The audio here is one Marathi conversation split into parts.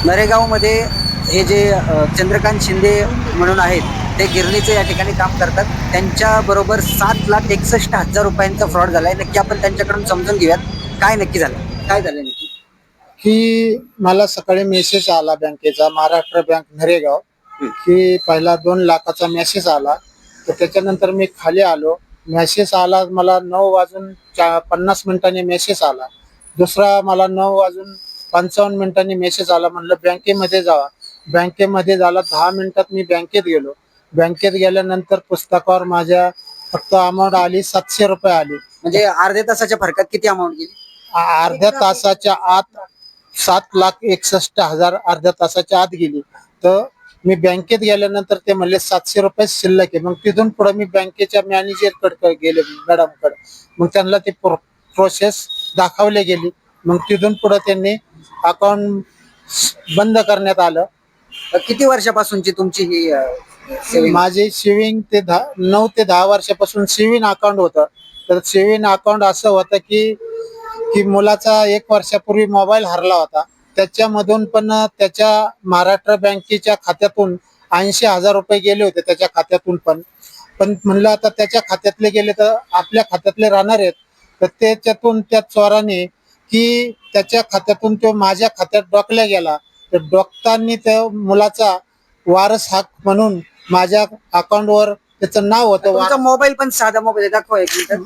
नरेगावमध्ये हे जे चंद्रकांत शिंदे म्हणून आहेत, ते गिरणीचे या ठिकाणी काम करतात. त्यांच्याबरोबर 7,61,000 रुपयांचा फ्रॉड झालाय. नक्की आपण त्यांच्याकडून समजून घेऊयात काय नक्की झालं, काय झालं नक्की. की मला सकाळी मेसेज आला बँकेचा, महाराष्ट्र बँक नरेगाव, की पहिला 2 लाखाचा मेसेज आला. तर त्याच्यानंतर मी खाली आलो. मेसेज आला मला 9:50 मेसेज आला. दुसरा मला 9:55 मेसेज आला. म्हणलं बँकेमध्ये जावा. बँकेमध्ये झाला 10 मिनिटात मी बँकेत गेलो. बँकेत गेल्यानंतर पुस्तकावर माझ्या फक्त अमाऊंट आली 700 रुपये आली. म्हणजे अर्ध्या तासाच्या फरकात किती अमाऊंट गेली? अर्ध्या तासाच्या आत 7,61,000 अर्ध्या तासाच्या आत गेली. तर मी बँकेत गेल्यानंतर ते म्हणले 700 रुपये शिल्लक आहे. मग तिथून पुढे मी बँकेच्या मॅनेजरकडे गेले, मॅडमकडे. मग त्यांना ती प्रोसेस दाखवली गेली. मग तिथून पुढे त्यांनी अकाउंट बंद करण्यात आलं. किती वर्षापासूनची तुमची ही सेविंग? माझे सेविंग 9 ते 10 वर्षापासून सेविंग अकाउंट होतं. तर सेविंग अकाउंट असं होतं की की मुलाचा 1 वर्षापूर्वी मोबाईल हरला होता. त्याच्यामधून पण त्याच्या महाराष्ट्र बँकेच्या खात्यातून 80,000 रुपये गेले होते त्याच्या खात्यातून पण म्हणलं आता त्याच्या खात्यातले गेले तर आपल्या खात्यातले राहणार आहेत. तर त्याच्यातून त्या चोराने की त्याच्या खात्यातून तो माझ्या खात्यात डोकल्या गेला. तर डोकताना त्या मुलाचा वारस हक म्हणून माझ्या अकाउंटवर त्याचं नाव होतं. तुमचा मोबाईल पण साधा मोबाईल दाखवा एक मिनिट.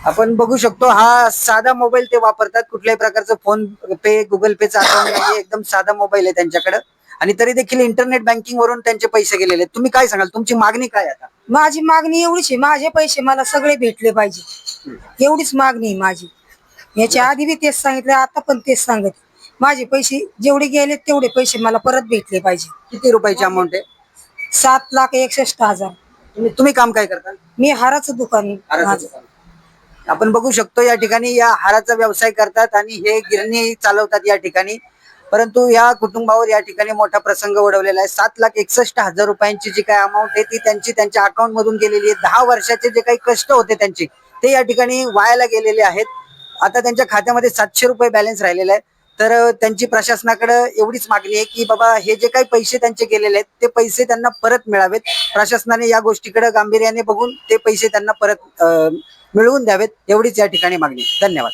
आपण बघू शकतो हा साधा मोबाईल ते वापरतात. कुठल्याही प्रकारचं फोन पे, गुगल पेचा अकाउंट नाही, एकदम साधा मोबाईल आहे त्यांच्याकडे. आणि तरी देखील इंटरनेट बँकिंग वरून त्यांचे पैसे गेलेले. तुम्ही काय सांगाल, तुमची मागणी काय आता? माझी मागणी एवढीच आहे, माझे पैसे मला सगळे भेटले पाहिजे, एवढीच मागणी आहे माझी. याच्या आधी बी तेच सांगितलं, आता पण तेच सांगत. माझे पैसे जेवढे गेले तेवढे पैसे मला परत भेटले पाहिजे. किती रुपयाची अमाऊंट आहे? 7,61,000. तुम्ही काम काय करता? मी हाराचं दुकान आहे हाराचं माझं. दुकान. आपण बघू शकतो या ठिकाणी या हाराचा व्यवसाय करतात आणि हे गिरणी चालवतात या ठिकाणी. परंतु या कुटुंबावर या ठिकाणी मोठा प्रसंग ओढवलेला आहे. 7,61,000 रुपयांची जी काही अमाऊंट आहे ती त्यांच्या अकाउंट मधून गेलेली आहे. 10 वर्षाचे जे काही कष्ट होते त्यांचे ते या ठिकाणी वायाला गेलेले आहेत. आता त्यांच्या खात्यामध्ये 700 रुपये बॅलन्स राहिलेला आहे. तर त्यांची प्रशासनाकडे एवढीच मागणी आहे की बाबा हे जे काही पैसे त्यांचे गेलेले आहेत ते पैसे त्यांना परत मिळावेत. प्रशासनाने या गोष्टीकडे गांभीर्याने बघून ते पैसे त्यांना परत मिळवून द्यावेत, एवढीच या ठिकाणी मागणी. धन्यवाद.